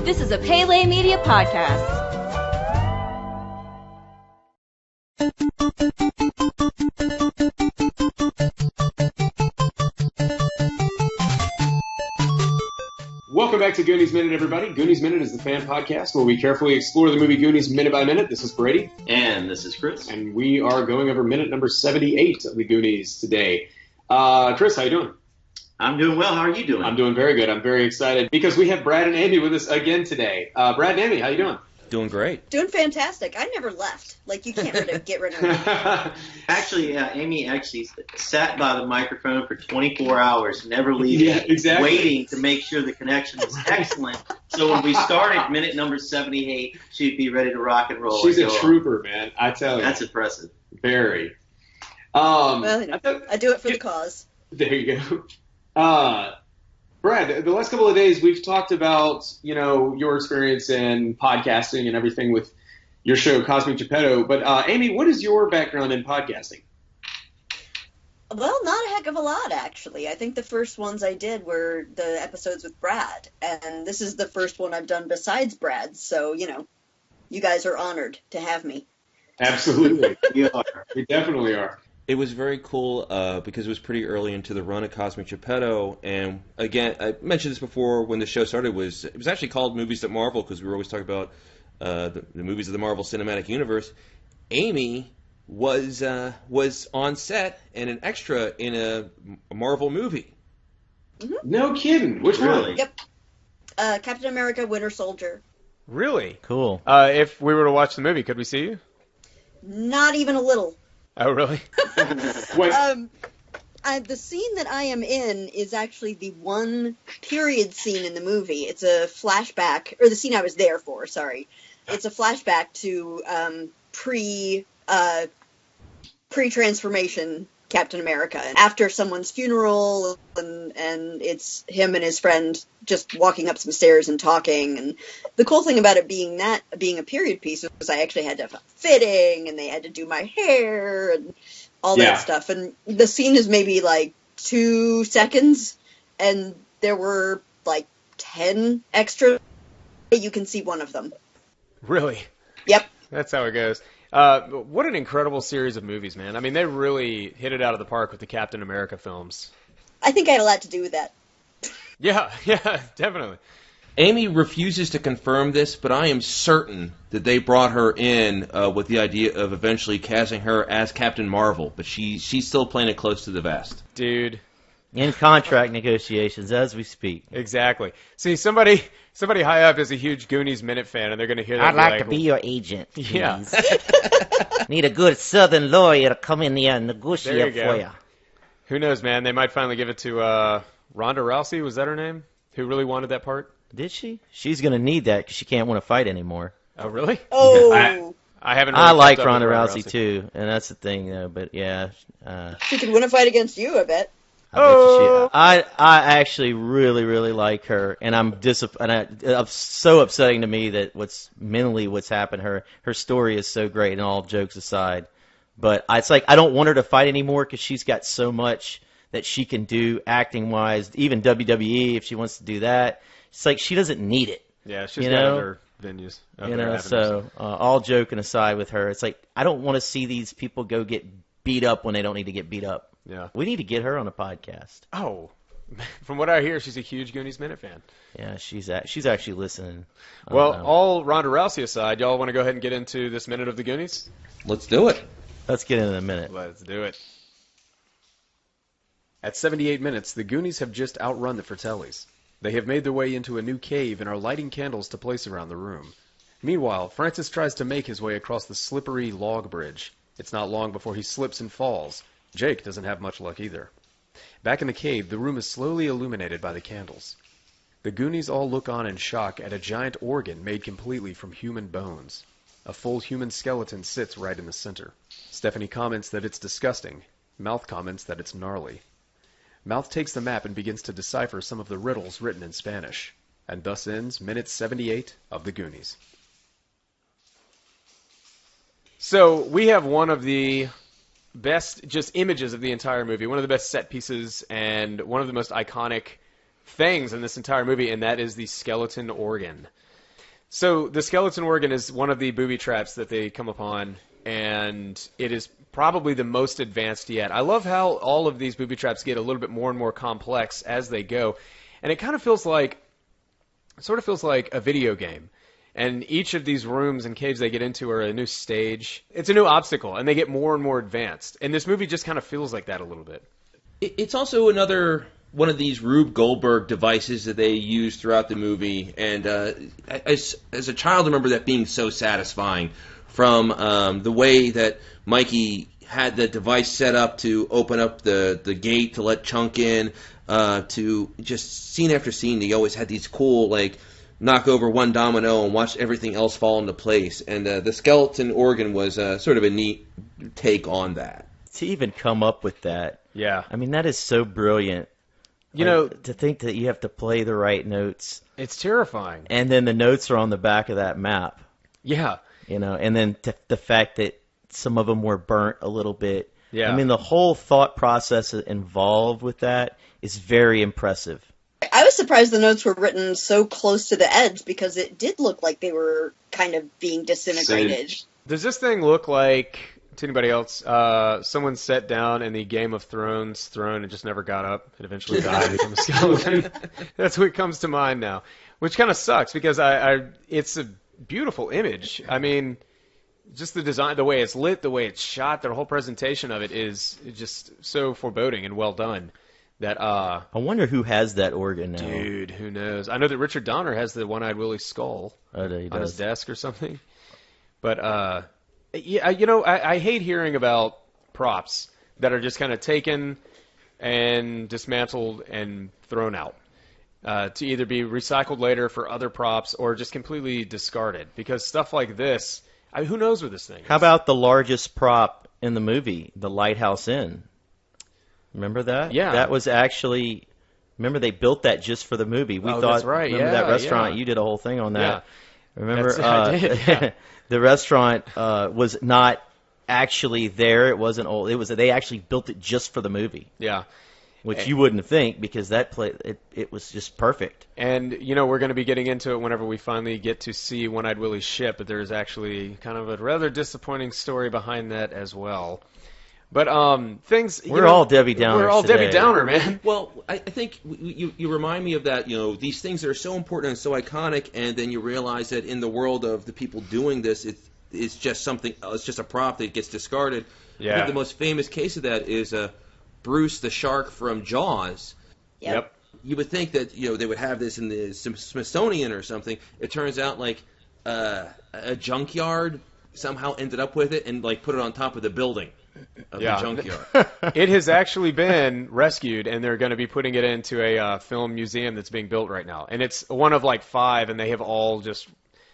This is a Pele Media podcast. Welcome back to Goonies Minute, everybody. Goonies Minute is the fan podcast where we carefully explore the movie Goonies minute by minute. This is Brady. And this is Chris. And we are going over minute number 78 of the Goonies today. Chris, how you doing? I'm doing well. How are you doing? I'm doing very good. I'm very excited because we have Brad and Amy with us again today. Brad and Amy, how you doing? Doing great. Doing fantastic. I never left. Like, you can't get rid of me. Actually, Amy actually sat by the microphone for 24 hours, never leaving, exactly. waiting to make sure the connection was excellent. So when we started minute number 78, she'd be ready to rock and roll. She's a trooper, man. I tell you. That's impressive. Very. Well, you know, I do it for the cause. There you go. Brad, the last couple of days we've talked about, your experience in podcasting and everything with your show, Cosmic Geppetto. But Amy, what is your background in podcasting? Well, not a heck of a lot, actually. I think the first ones I did were the episodes with Brad, and this is the first one I've done besides Brad. So, you guys are honored to have me. Absolutely. We are. We definitely are. It was very cool because it was pretty early into the run of Cosmic Geppetto, and again, I mentioned this before when the show started. It was actually called Movies at Marvel because we were always talking about the movies of the Marvel Cinematic Universe. Amy was on set and an extra in a Marvel movie. Mm-hmm. No kidding. Which one? Yep. Captain America: Winter Soldier. Really? Cool. If we were to watch the movie, could we see you? Not even a little. Oh, really? The scene that I am in is actually the one period scene in the movie. It's a flashback, or the scene I was there for, sorry. It's a flashback to pre-transformation Captain America. After someone's funeral, and it's him and his friend just walking up some stairs and talking. And the cool thing about it being a period piece was I actually had to have fitting, and they had to do my hair and all that stuff. And the scene is maybe like 2 seconds, and there were like 10 extra. You can see one of them. Really? Yep. That's how it goes. What an incredible series of movies, man. I mean, they really hit it out of the park with the Captain America films. I think I had a lot to do with that. Yeah, definitely. Amy refuses to confirm this, but I am certain that they brought her in with the idea of eventually casting her as Captain Marvel, but she's still playing it close to the vest. Dude. In contract negotiations as we speak. Exactly. See, somebody high up is a huge Goonies Minute fan, and they're going to hear that. I'd like to be your agent, please. Yeah. Need a good Southern lawyer to come in here and negotiate for you. Who knows, man? They might finally give it to Ronda Rousey. Was that her name? Who really wanted that part? Did she? She's going to need that because she can't want to fight anymore. Oh, really? Oh. I haven't. Really I like Ronda Rousey too, and that's the thing, though. But yeah, she could win a fight against you, I bet. I actually really like her, and I'm disappointed. It's so upsetting to me that what's happened. Her story is so great, and all jokes aside, but it's like I don't want her to fight anymore because she's got so much that she can do acting wise. Even WWE, if she wants to do that, it's like she doesn't need it. Yeah, she's got other venues. So all joking aside with her, it's like I don't want to see these people go get beat up when they don't need to get beat up. Yeah. We need to get her on a podcast. Oh, from what I hear, she's a huge Goonies Minute fan. Yeah, she's actually listening. Well, all Ronda Rousey aside, y'all want to go ahead and get into this minute of the Goonies? Let's do it. Let's get into the minute. Let's do it. At 78 minutes, the Goonies have just outrun the Fratellis. They have made their way into a new cave and are lighting candles to place around the room. Meanwhile, Francis tries to make his way across the slippery log bridge. It's not long before he slips and falls. Jake doesn't have much luck either. Back in the cave, the room is slowly illuminated by the candles. The Goonies all look on in shock at a giant organ made completely from human bones. A full human skeleton sits right in the center. Stephanie comments that it's disgusting. Mouth comments that it's gnarly. Mouth takes the map and begins to decipher some of the riddles written in Spanish. And thus ends minute 78 of the Goonies. So we have one of the best just images of the entire movie, one of the best set pieces, and one of the most iconic things in this entire movie, and that is the skeleton organ. So the skeleton organ is one of the booby traps that they come upon, and it is probably the most advanced yet. I love how all of these booby traps get a little bit more and more complex as they go, and it kind of feels like a video game. And each of these rooms and caves they get into are a new stage. It's a new obstacle, and they get more and more advanced. And this movie just kind of feels like that a little bit. It's also another one of these Rube Goldberg devices that they use throughout the movie. And as a child, I remember that being so satisfying, from the way that Mikey had the device set up to open up the gate to let Chunk in, to just scene after scene. He always had these cool, like, knock over one domino and watch everything else fall into place. And the skeleton organ was sort of a neat take on that. To even come up with that, Yeah. I mean, that is so brilliant. You know, to think that you have to play the right notes, it's terrifying. and then the notes are on the back of that map, Yeah. and then the fact that some of them were burnt a little bit. Yeah. I mean, the whole thought process involved with that is very impressive. I was surprised the notes were written so close to the edge because it did look like they were kind of being disintegrated. Does this thing look like, to anybody else, someone sat down in the Game of Thrones throne and just never got up and eventually died and became a skeleton? That's what comes to mind now, which kind of sucks because it's a beautiful image. I mean, just the design, the way it's lit, the way it's shot, the whole presentation of it is just so foreboding and well done. That I wonder who has that organ now. dude, who knows? I know that Richard Donner has the One-Eyed Willie skull Oh, he on his does. desk or something. But yeah, you know, I hate hearing about props that are just kind of taken and dismantled and thrown out to either be recycled later for other props or just completely discarded. Because stuff like this, I mean, who knows where this thing is? How about the largest prop in the movie, the Lighthouse Inn? Remember that? Yeah. That was actually. Remember they built that just for the movie. We Oh, thought. that's right. Remember Yeah, that restaurant? yeah. You did a whole thing on that. Remember? I did, yeah. The restaurant was not actually there. It wasn't old. It was. They actually built it just for the movie, Yeah. which you wouldn't think because that it was just perfect. And, you know, we're going to be getting into it whenever we finally get to see One-Eyed Willie's ship, but there's actually kind of a rather disappointing story behind that as well. But things... We're all Debbie Downers We're all today. Debbie Downer, man. Well, I think you remind me of that, you know, these things that are so important and so iconic, and then you realize that in the world of the people doing this, it's just something, it's just a prop that gets discarded. I Yeah. think the most famous case of that is Bruce the shark from Jaws. Yep. You would think that, you know, they would have this in the Smithsonian or something. It turns out, like, a junkyard somehow ended up with it and, like, put it on top of the building of Yeah. the junkyard. It has actually been rescued, and they're going to be putting it into a film museum that's being built right now. And it's one of, like, 5, and they have all just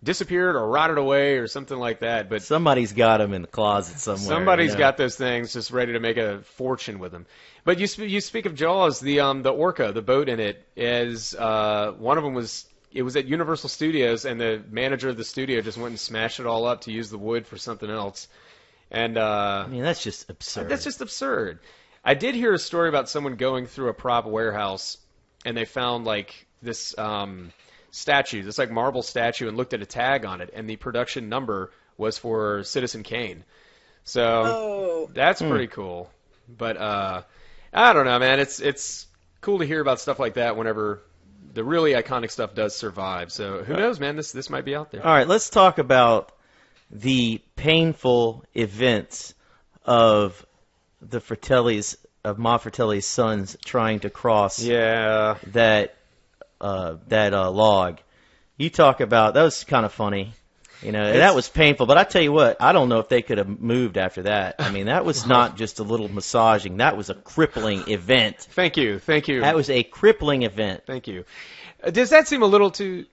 disappeared or rotted away or something like that. But Somebody's got them in the closet somewhere. somebody's you know? got those things just ready to make a fortune with them. But you speak of Jaws, the orca, the boat in it, is one of them was. It was at Universal Studios, and the manager of the studio just went and smashed it all up to use the wood for something else. And I mean, that's just absurd. that's just absurd. I did hear a story about someone going through a prop warehouse, and they found like this statue, this like marble statue, and looked at a tag on it, and the production number was for Citizen Kane. So Oh. that's pretty cool. But I don't know, man. It's cool to hear about stuff like that whenever the really iconic stuff does survive. So who knows, man? This might be out there. All right, let's talk about the painful events of the Fratellis, of Ma Fratelli's sons trying to cross Yeah. that log. You talk about that was kind of funny, you know. That was painful, but I tell you what, I don't know if they could have moved after that. I mean, that was not just a little massaging; that was a crippling event. Thank you. That was a crippling event. Thank you. Does that seem a little too?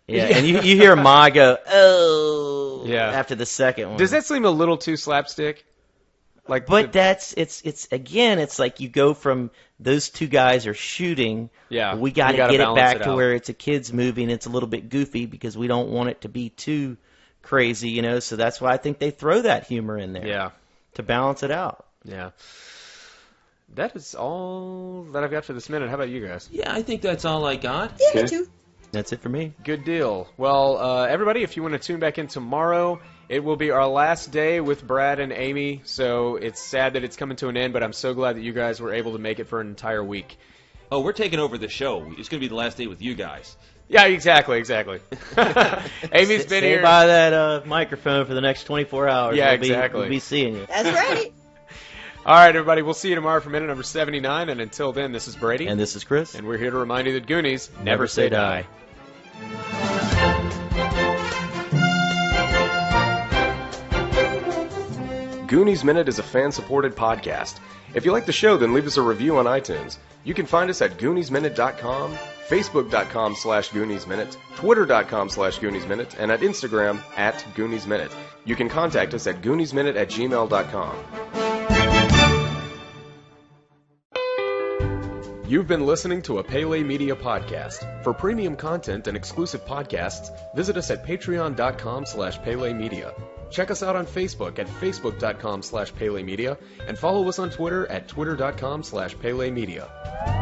Yeah, and you hear Ma go, "Oh," Yeah. after the second one. Does that seem a little too slapstick? Like, But it's again, it's like you go from those two guys are shooting. Yeah, We got to you gotta get it balance back it to out. where it's a kids movie and it's a little bit goofy because we don't want it to be too crazy, you know. So that's why I think they throw that humor in there. Yeah. To balance it out. Yeah. That is all that I've got for this minute. How about you guys? Yeah, I think that's all I got. Yeah, me Okay. too. That's it for me. Good deal. Well, everybody, if you want to tune back in tomorrow, it will be our last day with Brad and Amy, so it's sad that it's coming to an end, but I'm so glad that you guys were able to make it for an entire week. Oh, we're taking over the show. It's going to be the last day with you guys. Yeah, exactly. Amy's been Stay here. by that microphone for the next 24 hours. Yeah, We'll exactly. We'll be seeing you. That's right. All right, everybody, we'll see you tomorrow for minute number 79, and until then, this is Brady. And this is Chris. And we're here to remind you that Goonies Never say die. Goonies Minute is a fan-supported podcast. If you like the show, then leave us a review on iTunes. You can find us at GooniesMinute.com, Facebook.com/GooniesMinute, Twitter.com/GooniesMinute, and at Instagram at GooniesMinute. You can contact us at GooniesMinute@gmail.com. You've been listening to a Pele Media podcast. For premium content and exclusive podcasts, visit us at patreon.com/PeleMedia. Check us out on Facebook at facebook.com/PeleMedia and follow us on Twitter at twitter.com/PeleMedia.